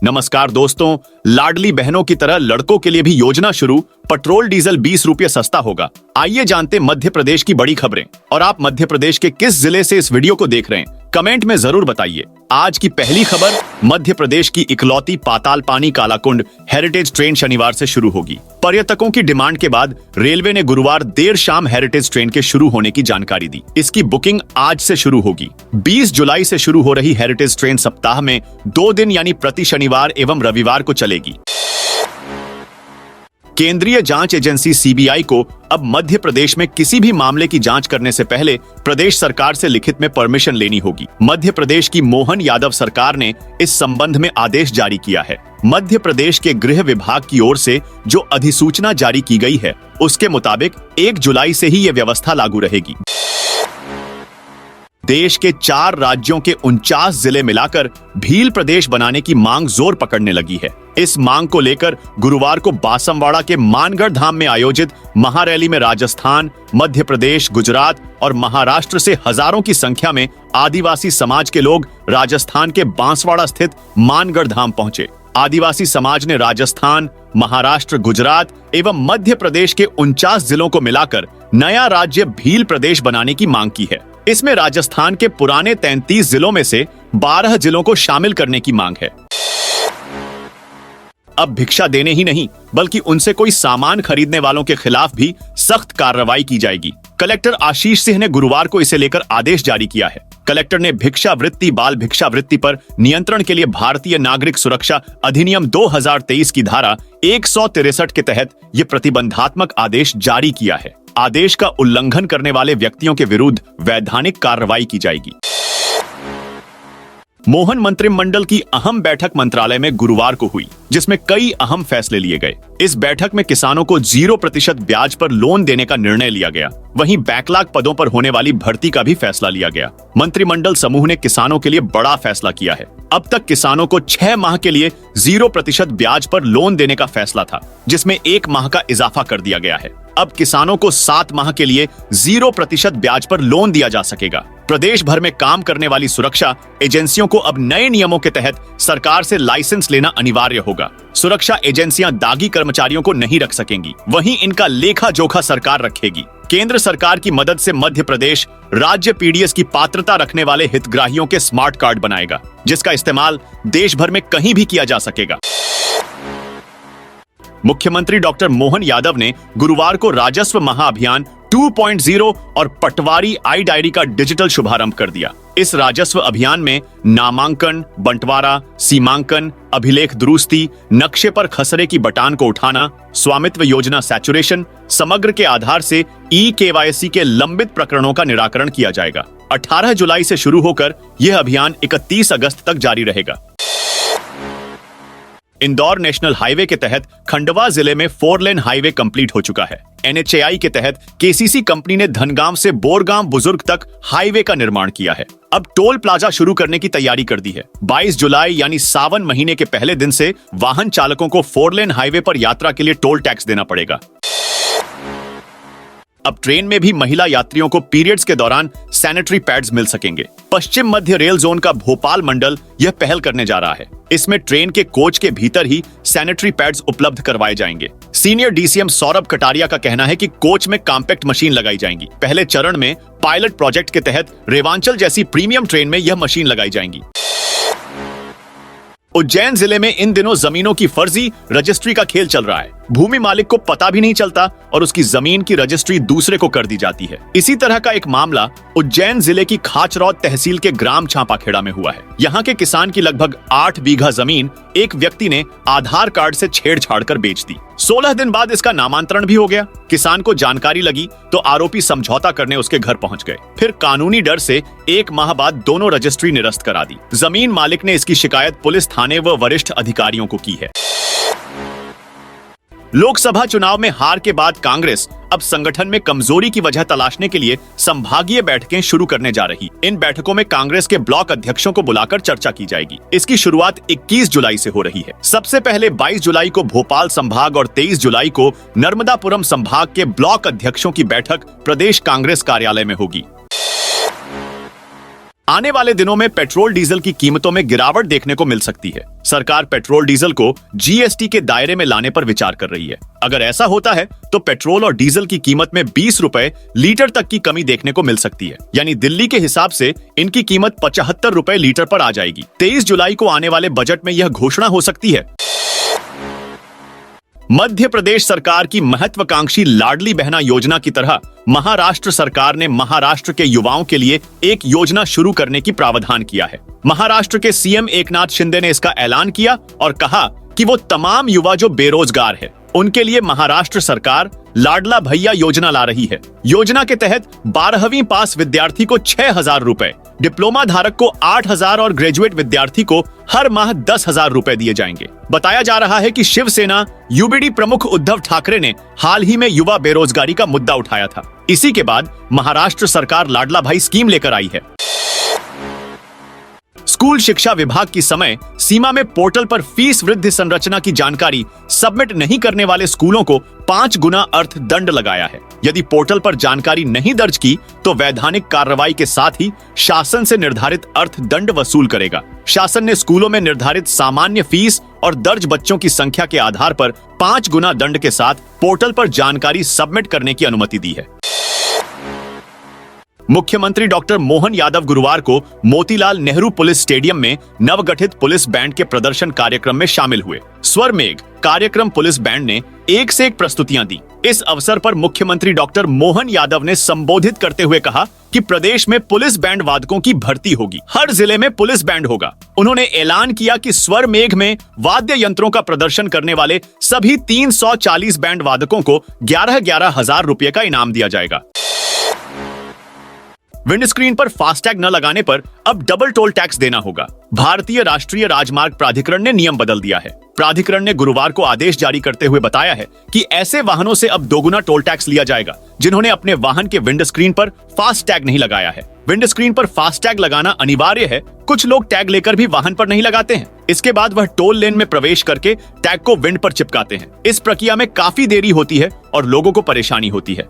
नमस्कार दोस्तों, लाडली बहनों की तरह लड़कों के लिए भी योजना शुरू। पेट्रोल डीजल 20 रुपये सस्ता होगा। आइए जानते मध्य प्रदेश की बड़ी खबरें। और आप मध्य प्रदेश के किस जिले से इस वीडियो को देख रहे हैं, कमेंट में जरूर बताइए। आज की पहली खबर, मध्य प्रदेश की इकलौती पाताल पानी कालाकुंड हेरिटेज ट्रेन शनिवार से शुरू होगी। पर्यटकों की डिमांड के बाद रेलवे ने गुरुवार देर शाम हेरिटेज ट्रेन के शुरू होने की जानकारी दी। इसकी बुकिंग आज से शुरू होगी। 20 जुलाई से शुरू हो रही हेरिटेज ट्रेन सप्ताह में 2 दिन यानी प्रति शनिवार एवं रविवार को चलेगी। केंद्रीय जांच एजेंसी सीबीआई को अब मध्य प्रदेश में किसी भी मामले की जांच करने से पहले प्रदेश सरकार से लिखित में परमिशन लेनी होगी। मध्य प्रदेश की मोहन यादव सरकार ने इस संबंध में आदेश जारी किया है। मध्य प्रदेश के गृह विभाग की ओर से जो अधिसूचना जारी की गई है, उसके मुताबिक 1 जुलाई से ही ये व्यवस्था लागू रहेगी। देश के 4 राज्यों के 49 जिले मिलाकर भील प्रदेश बनाने की मांग जोर पकड़ने लगी है। इस मांग को लेकर गुरुवार को बासमवाड़ा के मानगढ़ धाम में आयोजित महारैली में राजस्थान, मध्य प्रदेश, गुजरात और महाराष्ट्र से हजारों की संख्या में आदिवासी समाज के लोग राजस्थान के बांसवाड़ा स्थित मानगढ़ धाम पहुंचे। आदिवासी समाज ने राजस्थान, महाराष्ट्र, गुजरात एवं मध्य प्रदेश के 49 जिलों को मिलाकर नया राज्य भील प्रदेश बनाने की मांग की है। इसमें राजस्थान के पुराने 33 जिलों में से 12 जिलों को शामिल करने की मांग है। अब भिक्षा देने ही नहीं, बल्कि उनसे कोई सामान खरीदने वालों के खिलाफ भी सख्त कार्रवाई की जाएगी। कलेक्टर आशीष सिंह ने गुरुवार को इसे लेकर आदेश जारी किया है। कलेक्टर ने भिक्षावृत्ति, बाल भिक्षावृत्ति पर नियंत्रण के लिए भारतीय नागरिक सुरक्षा अधिनियम 2023 की धारा 163 के तहत ये प्रतिबंधात्मक आदेश जारी किया है। आदेश का उल्लंघन करने वाले व्यक्तियों के विरुद्ध वैधानिक कार्रवाई की जाएगी। मोहन मंत्रिमंडल की अहम बैठक मंत्रालय में गुरुवार को हुई, जिसमें कई अहम फैसले लिए गए। इस बैठक में किसानों को 0% ब्याज पर लोन देने का निर्णय लिया गया। वहीं बैकलॉग पदों पर होने वाली भर्ती का भी फैसला लिया गया। मंत्रिमंडल समूह ने किसानों के लिए बड़ा फैसला किया है। अब तक किसानों को 6 माह के लिए 0% ब्याज पर लोन देने का फैसला था, जिसमें 1 माह का इजाफा कर दिया गया है। अब किसानों को 7 माह के लिए 0% ब्याज पर लोन दिया जा सकेगा। प्रदेश भर में काम करने वाली सुरक्षा एजेंसियों को अब नए नियमों के तहत सरकार से लाइसेंस लेना अनिवार्य होगा। सुरक्षा एजेंसियां दागी कर्मचारियों को नहीं रख सकेंगी, वहीं इनका लेखा जोखा सरकार रखेगी। केंद्र सरकार की मदद से मध्य प्रदेश राज्य पीडीएस की पात्रता रखने वाले हितग्राहियों के स्मार्ट कार्ड बनाएगा, जिसका इस्तेमाल देश भर में कहीं भी किया जा सकेगा। मुख्यमंत्री डॉक्टर मोहन यादव ने गुरुवार को राजस्व महाअभियान 2.0 और पटवारी आई डायरी का डिजिटल शुभारंभ कर दिया। इस राजस्व अभियान में नामांकन, बंटवारा, सीमांकन, अभिलेख दुरुस्ती, नक्शे पर खसरे की बटान को उठाना, स्वामित्व योजना सैचुरेशन, समग्र के आधार से ई-केवाईसी के लंबित प्रकरणों का निराकरण किया जाएगा। 18 जुलाई से शुरू होकर यह अभियान 31 अगस्त तक जारी रहेगा। इंदौर नेशनल हाईवे के तहत खंडवा जिले में 4 लेन हाईवे कंप्लीट हो चुका है। NHAI के तहत केसीसी कंपनी ने धनगांव से बोरगांव बुजुर्ग तक हाईवे का निर्माण किया है। अब टोल प्लाजा शुरू करने की तैयारी कर दी है। 22 जुलाई यानी सावन महीने के पहले दिन से वाहन चालकों को 4 लेन हाईवे पर यात्रा के लिए टोल टैक्स देना पड़ेगा। अब ट्रेन में भी महिला यात्रियों को पीरियड्स के दौरान सैनिटरी पैड्स मिल सकेंगे। पश्चिम मध्य रेल जोन का भोपाल मंडल यह पहल करने जा रहा है। इसमें ट्रेन के कोच के भीतर ही सैनिटरी पैड्स उपलब्ध करवाए जाएंगे। सीनियर डीसीएम सौरभ कटारिया का कहना है कि कोच में कॉम्पैक्ट मशीन लगाई जाएंगी। पहले चरण में पायलट प्रोजेक्ट के तहत रेवांचल जैसी प्रीमियम ट्रेन में यह मशीन लगाई जाएंगी। उज्जैन जिले में इन दिनों जमीनों की फर्जी रजिस्ट्री का खेल चल रहा है। भूमि मालिक को पता भी नहीं चलता और उसकी जमीन की रजिस्ट्री दूसरे को कर दी जाती है। इसी तरह का एक मामला उज्जैन जिले की खाचरौद तहसील के ग्राम छापाखेड़ा में हुआ है। यहाँ के किसान की लगभग 8 बीघा जमीन एक व्यक्ति ने आधार कार्ड से छेड़छाड़ कर बेच दी। 16 दिन बाद इसका नामांतरण भी हो गया। किसान को जानकारी लगी तो आरोपी समझौता करने उसके घर पहुंच गए। फिर कानूनी डर से 1 माह बाद दोनों रजिस्ट्री निरस्त करा दी। जमीन मालिक ने इसकी शिकायत पुलिस थाने व वरिष्ठ अधिकारियों को की है। लोकसभा चुनाव में हार के बाद कांग्रेस अब संगठन में कमजोरी की वजह तलाशने के लिए संभागीय बैठकें शुरू करने जा रही। इन बैठकों में कांग्रेस के ब्लॉक अध्यक्षों को बुलाकर चर्चा की जाएगी। इसकी शुरुआत 21 जुलाई से हो रही है। सबसे पहले 22 जुलाई को भोपाल संभाग और 23 जुलाई को नर्मदापुरम संभाग के ब्लॉक अध्यक्षों की बैठक प्रदेश कांग्रेस कार्यालय में होगी। आने वाले दिनों में पेट्रोल डीजल की कीमतों में गिरावट देखने को मिल सकती है। सरकार पेट्रोल डीजल को जीएसटी के दायरे में लाने पर विचार कर रही है। अगर ऐसा होता है तो पेट्रोल और डीजल की कीमत में 20 रुपए लीटर तक की कमी देखने को मिल सकती है। यानी दिल्ली के हिसाब से इनकी कीमत 75 रुपए लीटर पर आ जाएगी। 23 जुलाई को आने वाले बजट में यह घोषणा हो सकती है। मध्य प्रदेश सरकार की महत्वाकांक्षी लाडली बहना योजना की तरह महाराष्ट्र सरकार ने महाराष्ट्र के युवाओं के लिए एक योजना शुरू करने की प्रावधान किया है। महाराष्ट्र के सीएम एकनाथ शिंदे ने इसका ऐलान किया और कहा कि वो तमाम युवा जो बेरोजगार है उनके लिए महाराष्ट्र सरकार लाडला भैया योजना ला रही है। योजना के तहत 12वीं पास विद्यार्थी को 6,000 रुपए, डिप्लोमा धारक को 8,000 और ग्रेजुएट विद्यार्थी को हर माह 10,000 रुपए दिए जाएंगे। बताया जा रहा है कि शिवसेना यूबीडी प्रमुख उद्धव ठाकरे ने हाल ही में युवा बेरोजगारी का मुद्दा उठाया था। इसी के बाद महाराष्ट्र सरकार लाडला भाई स्कीम लेकर आई है। स्कूल शिक्षा विभाग की समय सीमा में पोर्टल पर फीस वृद्धि संरचना की जानकारी सबमिट नहीं करने वाले स्कूलों को 5 गुना अर्थ दंड लगाया है। यदि पोर्टल पर जानकारी नहीं दर्ज की तो वैधानिक कार्रवाई के साथ ही शासन से निर्धारित अर्थ दंड वसूल करेगा। शासन ने स्कूलों में निर्धारित सामान्य फीस और दर्ज बच्चों की संख्या के आधार पर 5 गुना दंड के साथ पोर्टल पर जानकारी सबमिट करने की अनुमति दी है। मुख्यमंत्री डॉक्टर मोहन यादव गुरुवार को मोतीलाल नेहरू पुलिस स्टेडियम में नवगठित पुलिस बैंड के प्रदर्शन कार्यक्रम में शामिल हुए। स्वर मेघ कार्यक्रम पुलिस बैंड ने एक से एक प्रस्तुतियां दी। इस अवसर पर मुख्यमंत्री डॉक्टर मोहन यादव ने संबोधित करते हुए कहा कि प्रदेश में पुलिस बैंड वादकों की भर्ती होगी, हर जिले में पुलिस बैंड होगा। उन्होंने ऐलान किया कि स्वर मेघ में वाद्य यंत्रों का प्रदर्शन करने वाले सभी 340 बैंड वादकों को 11,11 हजार रुपए का इनाम दिया जाएगा। विंडस्क्रीन पर फास्टैग न लगाने पर अब डबल टोल टैक्स देना होगा। भारतीय राष्ट्रीय राजमार्ग प्राधिकरण ने नियम बदल दिया है। प्राधिकरण ने गुरुवार को आदेश जारी करते हुए बताया है कि ऐसे वाहनों से अब दोगुना टोल टैक्स लिया जाएगा जिन्होंने अपने वाहन के विंडस्क्रीन पर फास्टैग नहीं लगाया है। विंडस्क्रीन पर फास्टैग लगाना अनिवार्य है। कुछ लोग टैग लेकर भी वाहन पर नहीं लगाते हैं। इसके बाद वह टोल लेन में प्रवेश करके टैग को विंड पर चिपकाते हैं। इस प्रक्रिया में काफी देरी होती है और लोगों को परेशानी होती है।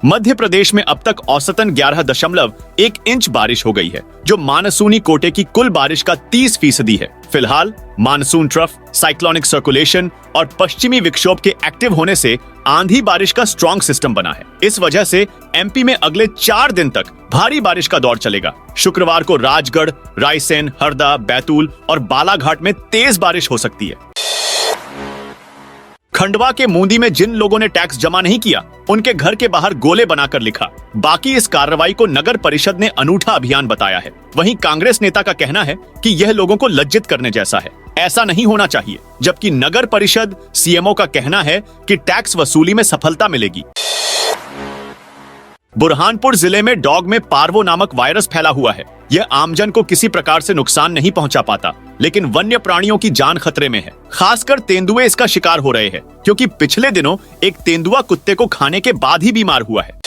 मध्य प्रदेश में अब तक औसतन 11.1 इंच बारिश हो गई है, जो मानसूनी कोटे की कुल बारिश का 30% है। फिलहाल मानसून ट्रफ, साइक्लोनिक सर्कुलेशन और पश्चिमी विक्षोभ के एक्टिव होने से आंधी बारिश का स्ट्रॉन्ग सिस्टम बना है। इस वजह से एमपी में अगले 4 दिन तक भारी बारिश का दौर चलेगा। शुक्रवार को राजगढ़, रायसेन, हरदा, बैतूल और बालाघाट में तेज बारिश हो सकती है। खंडवा के मूंदी में जिन लोगों ने टैक्स जमा नहीं किया उनके घर के बाहर गोले बनाकर लिखा। बाकी इस कार्रवाई को नगर परिषद ने अनूठा अभियान बताया है। वहीं कांग्रेस नेता का कहना है कि यह लोगों को लज्जित करने जैसा है, ऐसा नहीं होना चाहिए। जबकि नगर परिषद सीएमओ का कहना है कि टैक्स वसूली में सफलता मिलेगी। बुरहानपुर जिले में डॉग में पार्वो नामक वायरस फैला हुआ है। यह आमजन को किसी प्रकार से नुकसान नहीं पहुंचा पाता, लेकिन वन्य प्राणियों की जान खतरे में है। खासकर तेंदुए इसका शिकार हो रहे हैं, क्योंकि पिछले दिनों एक तेंदुआ कुत्ते को खाने के बाद ही बीमार हुआ है।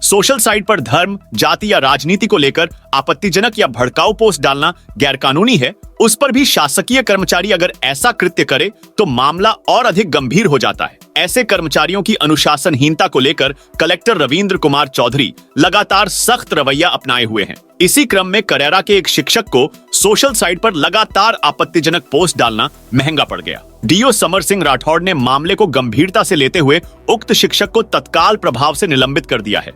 सोशल साइट पर धर्म, जाति या राजनीति को लेकर आपत्तिजनक या भड़काऊ पोस्ट डालना गैरकानूनी है। उस पर भी शासकीय कर्मचारी अगर ऐसा कृत्य करे तो मामला और अधिक गंभीर हो जाता है। ऐसे कर्मचारियों की अनुशासनहीनता को लेकर कलेक्टर रविंद्र कुमार चौधरी लगातार सख्त रवैया अपनाए हुए हैं। इसी क्रम में करेरा के एक शिक्षक को सोशल साइट पर लगातार आपत्तिजनक पोस्ट डालना महंगा पड़ गया। डीओ समर सिंह राठौड़ ने मामले को गंभीरता से लेते हुए उक्त शिक्षक को तत्काल प्रभाव से निलंबित कर दिया है।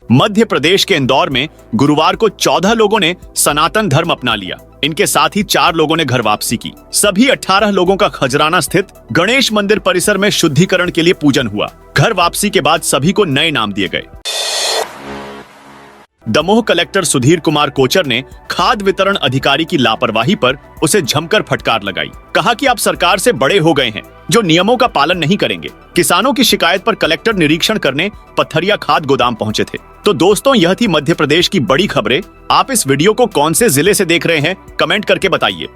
मध्य प्रदेश के इंदौर में गुरुवार को 14 लोगों ने सनातन धर्म अपना लिया। इनके साथ ही 4 लोगों ने घर वापसी की। सभी 18 लोगों का खजराना स्थित गणेश मंदिर परिसर में शुद्धिकरण के लिए पूजन हुआ। घर वापसी के बाद सभी को नए नाम दिए गए। दमोह कलेक्टर सुधीर कुमार कोचर ने खाद्य वितरण अधिकारी की लापरवाही पर उसे जमकर फटकार लगाई। कहा कि आप सरकार से बड़े हो गए हैं जो नियमों का पालन नहीं करेंगे। किसानों की शिकायत पर कलेक्टर निरीक्षण करने पथरिया खाद्य गोदाम पहुंचे थे। तो दोस्तों, यह थी मध्य प्रदेश की बड़ी खबरें। आप इस वीडियो को कौन से जिले से देख रहे हैं, कमेंट करके बताइए।